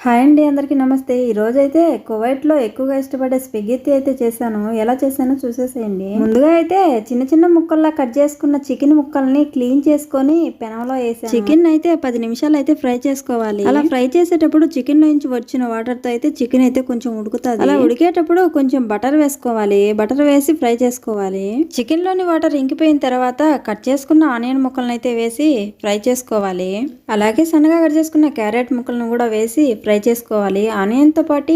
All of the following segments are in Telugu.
హాయ్ అండి, అందరికీ నమస్తే. ఈరోజైతే కువైట్లో ఎక్కువగా ఇష్టపడే స్పెగెత్తి అయితే చేశాను. ఎలా చేశానో చూసేసేయండి. ముందుగా అయితే చిన్న చిన్న ముక్కల్లా కట్ చేసుకున్న చికెన్ ముక్కల్ని క్లీన్ చేసుకొని పెనంలో వేసాను. చికెన్ అయితే 10 నిమిషాలు అయితే ఫ్రై చేసుకోవాలి. అలా ఫ్రై చేసేటప్పుడు చికెన్ నుంచి వచ్చిన వాటర్ తో అయితే చికెన్ అయితే కొంచెం ఉడుకుతుంది. అలా ఉడికేటప్పుడు కొంచెం బటర్ వేసుకోవాలి. బటర్ వేసి ఫ్రై చేసుకోవాలి. చికెన్ లోని వాటర్ ఇంకిపోయిన తర్వాత కట్ చేసుకున్న ఆనియన్ ముక్కలను అయితే వేసి ఫ్రై చేసుకోవాలి. అలాగే సన్నగా కట్ చేసుకున్న క్యారెట్ ముక్కలను కూడా వేసి ఫ్రై చేసుకోవాలి. ఆనియన్తో పాటు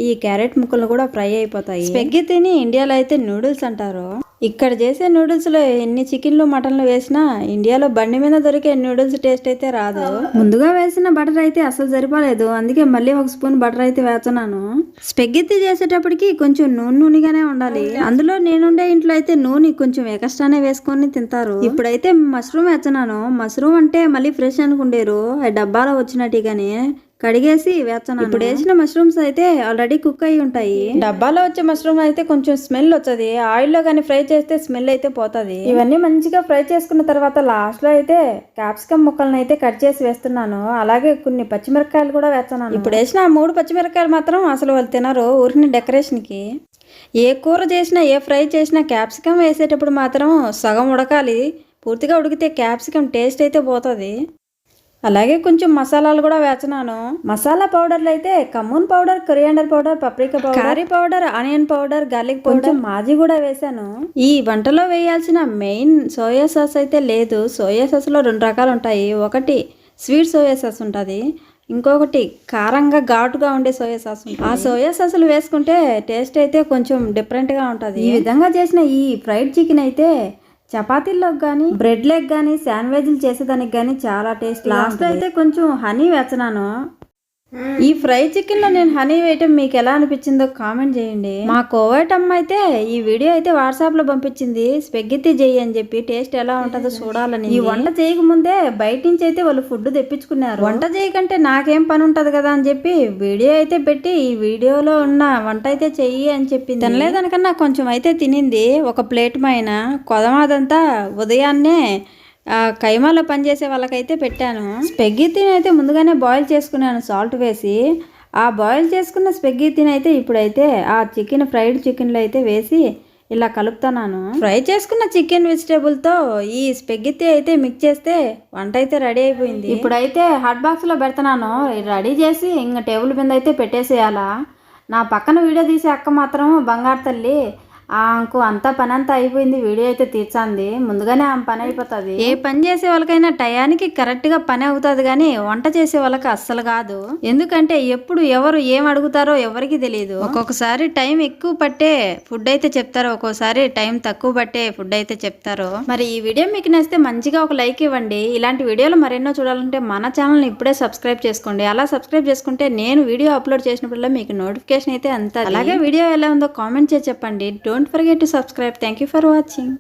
ఈ క్యారెట్ ముక్కలు కూడా ఫ్రై అయిపోతాయి. స్పెగెత్తిని ఇండియాలో అయితే నూడిల్స్ అంటారు. ఇక్కడ చేసే నూడిల్స్ లో ఎన్ని చికెన్లు మటన్లు వేసినా ఇండియాలో బండి మీద దొరికే నూడిల్స్ టేస్ట్ అయితే రాదు. ముందుగా వేసిన బటర్ అయితే అసలు సరిపోలేదు, అందుకే మళ్ళీ ఒక స్పూన్ బటర్ అయితే వేస్తున్నాను. స్పెగెత్తి చేసేటప్పటికి కొంచెం నూనెగానే ఉండాలి. అందులో నేనుండే ఇంట్లో అయితే నూనె కొంచెం ఎక్స్ట్రానే వేసుకొని తింటారు. ఇప్పుడైతే మష్రూమ్ వేస్తున్నాను. మష్రూమ్ అంటే మళ్ళీ ఫ్రెష్ అనుకుంటారు, డబ్బాలో వచ్చినట్టుగానే కడిగేసి వేస్తున్నాను. ఇప్పుడు వేసిన మష్రూమ్స్ అయితే ఆల్రెడీ కుక్ అయి ఉంటాయి. డబ్బాలో వచ్చే మష్రూమ్ అయితే కొంచెం స్మెల్ వచ్చేది, ఆయిల్లో కానీ ఫ్రై చేస్తే స్మెల్ అయితే పోతుంది. ఇవన్నీ మంచిగా ఫ్రై చేసుకున్న తర్వాత లాస్ట్ లో అయితే క్యాప్సికమ్ ముక్కలను అయితే కట్ చేసి వేస్తున్నాను. అలాగే కొన్ని పచ్చిమిరపకాయలు కూడా వేస్తున్నాను. ఇప్పుడు వేసిన 3 పచ్చిమిరపకాయలు మాత్రం అసలు వాళ్ళు తినరు, ఊరిని డెకరేషన్ కి. ఏ కూర చేసినా ఏ ఫ్రై చేసినా క్యాప్సికమ్ వేసేటప్పుడు మాత్రం సగం ఉడకాలి. పూర్తిగా ఉడికితే క్యాప్సికమ్ టేస్ట్ అయితే పోతుంది. అలాగే కొంచెం మసాలాలు కూడా వేస్తున్నాను. మసాలా పౌడర్లు అయితే cumin powder, coriander powder, paprika powder, curry powder, onion powder, garlic powder, మాజీ కూడా వేసాను. ఈ వంటలో వేయాల్సిన మెయిన్ సోయా సాస్ అయితే లేదు. సోయా సాస్ లో 2 రకాలు ఉంటాయి. ఒకటి స్వీట్ సోయా సాస్ ఉంటుంది, ఇంకొకటి కారంగా ఘాటుగా ఉండే సోయా సాస్. ఆ సోయా సాసులు వేసుకుంటే టేస్ట్ అయితే కొంచెం డిఫరెంట్ గా ఉంటది. ఈ విధంగా చేసిన ఈ ఫ్రైడ్ చికెన్ అయితే చపాతీల్లోకి కానీ బ్రెడ్ లెగ్ కానీ శాండ్విచ్లు చేసేదానికి కానీ చాలా టేస్ట్. లాస్ట్ అయితే కొంచెం హనీ వేస్తున్నాను. ఈ ఫ్రై చికెన్ లో నేను హనీ వేయటం మీకు ఎలా అనిపించిందో కామెంట్ చేయండి. మా కోవైట్ అమ్మ అయితే ఈ వీడియో అయితే వాట్సాప్ లో పంపించింది, స్పెగెత్తి చేయి అని చెప్పి. టేస్ట్ ఎలా ఉంటుందో చూడాలని. ఈ వంట చేయకముందే బయట నుంచి అయితే వాళ్ళు ఫుడ్ తెప్పించుకున్నారు. వంట చేయకంటే నాకేం పని ఉంటది కదా అని చెప్పి వీడియో అయితే పెట్టి ఈ వీడియోలో ఉన్న వంట అయితే చెయ్యి అని చెప్పింది. తినలేదనకన్నా కొంచెం అయితే తినింది. ఒక ప్లేట్ పైన కొదమాదంతా ఉదయాన్నే కైమాలో పనిచేసే వాళ్ళకైతే పెట్టాను. స్పెగెత్తిని అయితే ముందుగానే బాయిల్ చేసుకున్నాను సాల్ట్ వేసి. ఆ బాయిల్ చేసుకున్న స్పెగెత్తిని అయితే ఇప్పుడైతే ఆ ఫ్రైడ్ చికెన్లో అయితే వేసి ఇలా కలుపుతున్నాను. ఫ్రై చేసుకున్న చికెన్ వెజిటేబుల్తో ఈ స్పెగెత్తి అయితే మిక్స్ చేస్తే వంట అయితే రెడీ అయిపోయింది. ఇప్పుడైతే హాట్ బాక్స్లో పెడుతున్నాను. రెడీ చేసి ఇంకా టేబుల్ మీద అయితే పెట్టేసేయాలా. నా పక్కన వీడియో తీసే అక్క మాత్రం బంగారు తల్లి, ఆమెకు అంతా పని అంతా అయిపోయింది, వీడియో అయితే తీర్చాంది. ముందుగానే ఆమె పని అయిపోతుంది. ఏ పని చేసే వాళ్ళకైనా టయానికి కరెక్ట్గా పని అవుతుంది, కానీ వంట చేసే వాళ్ళకి అస్సలు కాదు. ఎందుకంటే ఎప్పుడు ఎవరు ఏం అడుగుతారో ఎవరికి తెలియదు. ఒక్కొక్కసారి టైం ఎక్కువ పట్టే ఫుడ్ అయితే చెప్తారు, ఒక్కోసారి టైం తక్కువ పట్టే ఫుడ్ అయితే చెప్తారు. మరి ఈ వీడియో మీకు నచ్చితే మంచిగా ఒక లైక్ ఇవ్వండి. ఇలాంటి వీడియోలు మరెన్నో చూడాలంటే మన ఛానల్ని ఇప్పుడే సబ్స్క్రైబ్ చేసుకోండి. అలా సబ్స్క్రైబ్ చేసుకుంటే నేను వీడియో అప్లోడ్ చేసినప్పుడు మీకు నోటిఫికేషన్ అయితే అంతా. అలాగే వీడియో ఎలా ఉందో కామెంట్ చేసి చెప్పండి. Don't forget to subscribe. Thank you for watching.